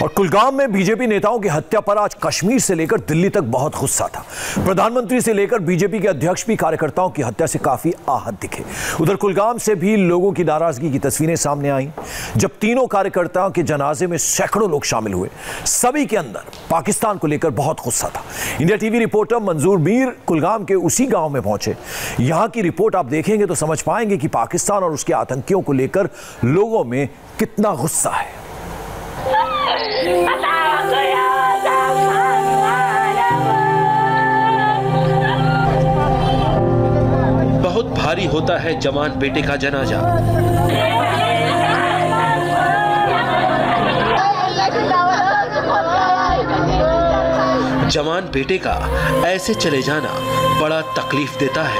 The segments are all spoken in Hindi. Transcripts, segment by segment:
और कुलगाम में बीजेपी नेताओं की हत्या पर आज कश्मीर से लेकर दिल्ली तक बहुत गुस्सा था। प्रधानमंत्री से लेकर बीजेपी के अध्यक्ष भी कार्यकर्ताओं की हत्या से काफी आहत दिखे। उधर कुलगाम से भी लोगों की नाराजगी की तस्वीरें सामने आईं, जब तीनों कार्यकर्ताओं के जनाजे में सैकड़ों लोग शामिल हुए। सभी के अंदर पाकिस्तान को लेकर बहुत गुस्सा था। इंडिया टीवी रिपोर्टर मंजूर मीर कुलगाम के उसी गांव में पहुंचे। यहां की रिपोर्ट आप देखेंगे तो समझ पाएंगे कि पाकिस्तान और उसके आतंकियों को लेकर लोगों में कितना गुस्सा है। बहुत भारी होता है जवान बेटे का जनाजा। जवान बेटे का ऐसे चले जाना बड़ा तकलीफ देता है।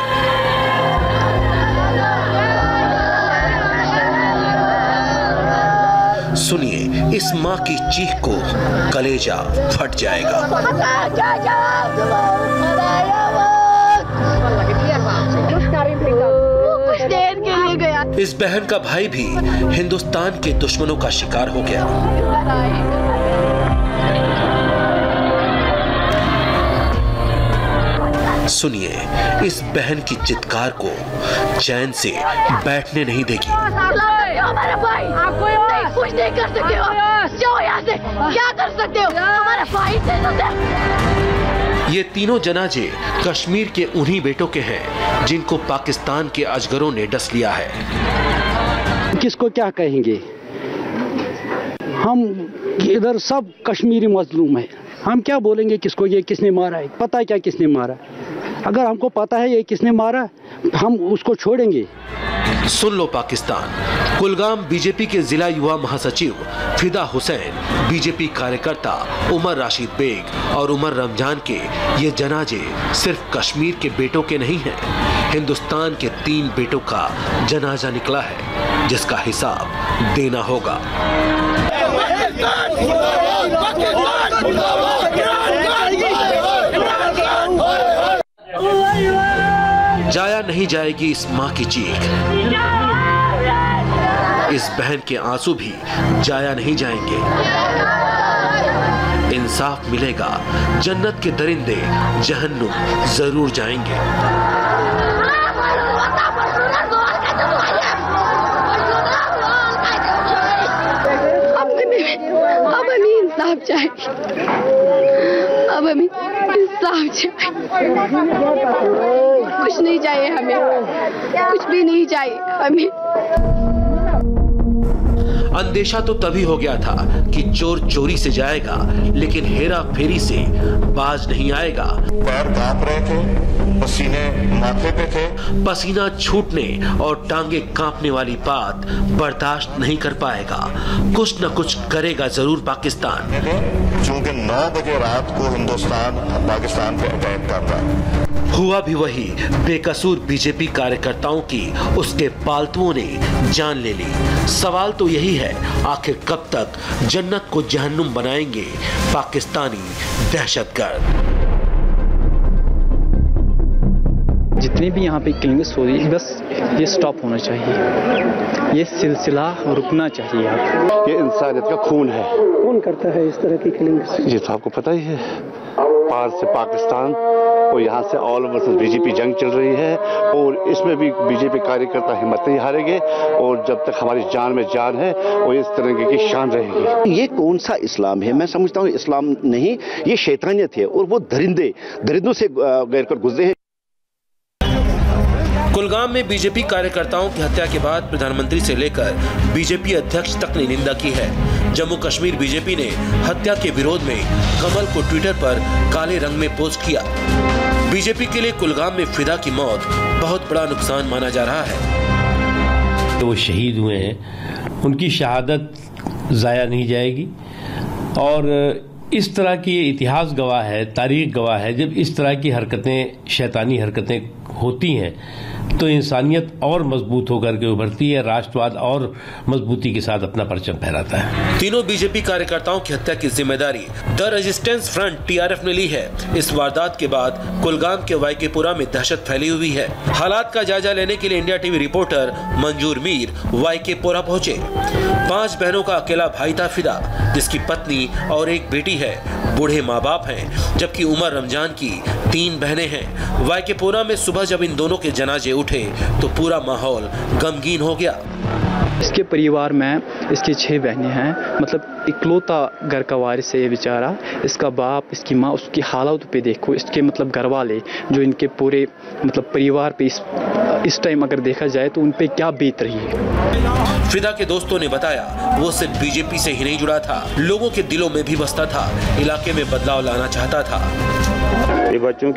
सुनिए इस माँ की चीख को, कलेजा फट जाएगा। इस बहन का भाई भी हिंदुस्तान के दुश्मनों का शिकार हो गया। सुनिए इस बहन की चित्कार को, चैन से बैठने नहीं देगी। हमारा भाई नहीं, कुछ नहीं कर सकते हो। जाओ यहाँ से, क्या कर सकते हो? हमारा भाई ये तीनों जनाजे कश्मीर के उन्हीं बेटों के हैं जिनको पाकिस्तान के अजगरों ने डस लिया है। किसको क्या कहेंगे? हम इधर सब कश्मीरी मजलूम है। हम क्या बोलेंगे किसको ये किसने मारा है? पता है क्या किसने मारा? अगर हमको पता है ये किसने मारा, हम उसको छोड़ेंगे। सुन लो पाकिस्तान। कुलगाम बीजेपी के जिला युवा महासचिव फिदा हुसैन, बीजेपी कार्यकर्ता उमर राशिद बेग और उमर रमजान के ये जनाजे सिर्फ कश्मीर के बेटों के नहीं हैं। हिंदुस्तान के 3 बेटों का जनाजा निकला है, जिसका हिसाब देना होगा। जाया नहीं जाएगी इस माँ की चीख। इस बहन के आंसू भी जाया नहीं जाएंगे। इंसाफ मिलेगा, जन्नत के दरिंदे जहन्नुम जरूर जाएंगे। अब हमें इंसाफ चाहिए। अब हमें इंसाफ चाहिए। कुछ नहीं चाहिए हमें, कुछ भी नहीं चाहिए हमें। अंदेशा तो तभी हो गया था कि चोर चोरी से जाएगा, लेकिन हेरा फेरी से बाज नहीं आएगा। पैर कांप रहे थे, पसीने माथे पे थे। पसीना छूटने और टांगे कांपने वाली बात बर्दाश्त नहीं कर पाएगा। कुछ न कुछ करेगा जरूर पाकिस्तान। चूंकि 9 बजे रात को हिंदुस्तान पाकिस्तान पे अटैक करता। हुआ भी वही। बेकसूर बीजेपी कार्यकर्ताओं की उसके पालतुओं ने जान ले ली। सवाल तो यही है, आखिर कब तक जन्नत को जहन्नुम बनाएंगे पाकिस्तानी दहशतगर्द? जितने भी यहाँ पे किलिंग्स हो रही है, बस ये स्टॉप होना चाहिए। ये सिलसिला रुकना चाहिए। ये इंसानियत का खून है। कौन करता है इस तरह की किलिंग्स? ये तो आपको पता ही है। पार से पाकिस्तान और यहाँ से ऑल वर्सेस बीजेपी जंग चल रही है, और इसमें भी बीजेपी कार्यकर्ता हिम्मत नहीं हारेंगे। और जब तक हमारी जान में जान है, वो इस तरह की शान रहेगी। ये कौन सा इस्लाम है? मैं समझता हूँ इस्लाम नहीं, ये शैतानियत है, और वो दरिंदों से गैर कर गुजरे हैं। कुलगाम में बीजेपी कार्यकर्ताओं की हत्या के बाद प्रधानमंत्री से लेकर बीजेपी अध्यक्ष तक ने निंदा की है। जम्मू कश्मीर बीजेपी ने हत्या के विरोध में कमल को ट्विटर पर काले रंग में पोस्ट किया। बीजेपी के लिए कुलगाम में फिदा की मौत बहुत बड़ा नुकसान माना जा रहा है। वो शहीद हुए हैं, उनकी शहादत जाया नहीं जाएगी। और इस तरह की इतिहास गवाह है, तारीख गवाह है, जब इस तरह की हरकतें, शैतानी हरकतें होती हैं तो इंसानियत और मजबूत होकर के उभरती है, राष्ट्रवाद और मजबूती के साथ अपना परचम फहराता है। तीनों बीजेपी कार्यकर्ताओं की हत्या की जिम्मेदारी द रेजिस्टेंस फ्रंट TRF ने ली है। इस वारदात के बाद कुलगाम के वाईकेपुरा में दहशत फैली हुई है। हालात का जायजा लेने के लिए इंडिया टीवी रिपोर्टर मंजूर मीर वाईकेपुरा पहुंचे। 5 बहनों का अकेला भाई था फिदा, जिसकी पत्नी और एक बेटी है। बूढ़े माँ बाप हैं, जबकि उमर रमजान की 3 बहनें हैं। वाईकेपुरा में सुबह जब इन दोनों के जनाजे उठे तो पूरा माहौल गमगीन हो गया। इसके परिवार में इसकी 6 बहनें हैं, मतलब इकलौता घर का वारिस है ये बेचारा। इसका बाप, इसकी माँ, उसकी हालात पे देखो, इसके मतलब घर वाले जो इनके पूरे मतलब परिवार पे इस टाइम अगर देखा जाए तो उन पे क्या बीत रही है। फिदा के दोस्तों ने बताया वो सिर्फ बीजेपी से ही नहीं जुड़ा था, लोगों के दिलों में भी बसता था, इलाके में बदलाव लाना चाहता था। ये बच्चों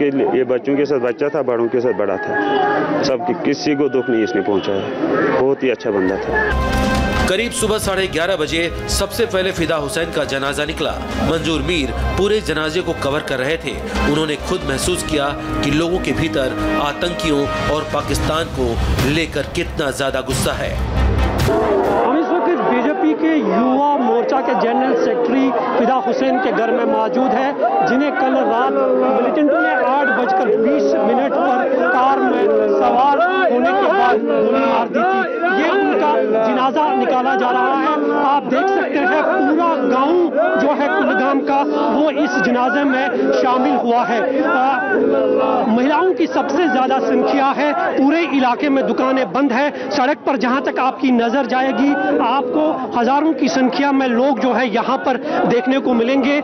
के साथ बच्चा था, बड़ों के साथ बड़ा था, सबकी किसी को दुख नहीं इसने पहुंचाया। बहुत ही अच्छा बंदा था। करीब सुबह 11:30 बजे सबसे पहले फिदा हुसैन का जनाजा निकला। मंजूर मीर पूरे जनाजे को कवर कर रहे थे। उन्होंने खुद महसूस किया कि लोगों के भीतर आतंकियों और पाकिस्तान को लेकर कितना ज्यादा गुस्सा है। हम इस वक्त बीजेपी के युवा मोर्चा के जनरल सेक्रेटरी फिदा हुसैन के घर में मौजूद है, जिन्हें कल रात मिलिटेंटों ने 8:20 पर कार में सवार होने के बाद गोली मार दी थी। ये उनका जनाजा निकाला जा रहा है। आप देख सकते हैं पूरा गांव जो है कुलगाम का, वो इस जनाजे में शामिल हुआ है। महिलाओं की सबसे ज्यादा संख्या है। पूरे इलाके में दुकानें बंद है। सड़क पर जहां तक आपकी नजर जाएगी आपको हजारों की संख्या में लोग जो है यहाँ पर देखने को मिलेंगे।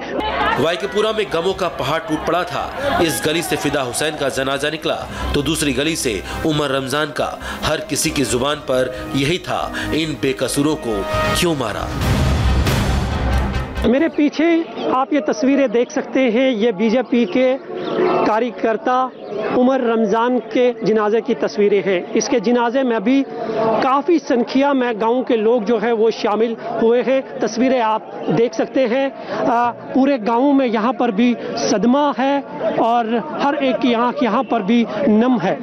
वाईकेपुरा में गमों का पहाड़ टूट पड़ा था। इस गली से फिदा हुसैन का जनाजा निकला तो दूसरी गली से उमर रमजान का। हर किसी की जुबान पर यही था, इन बेकसूरों को क्यों मारा। मेरे पीछे आप ये तस्वीरें देख सकते हैं, ये बीजेपी के कार्यकर्ता उमर रमजान के जनाजे की तस्वीरें हैं। इसके जनाजे में भी काफ़ी संख्या में गांव के लोग जो है वो शामिल हुए हैं। तस्वीरें आप देख सकते हैं। पूरे गांव में यहाँ पर भी सदमा है और हर एक की आंख यहाँ पर भी नम है।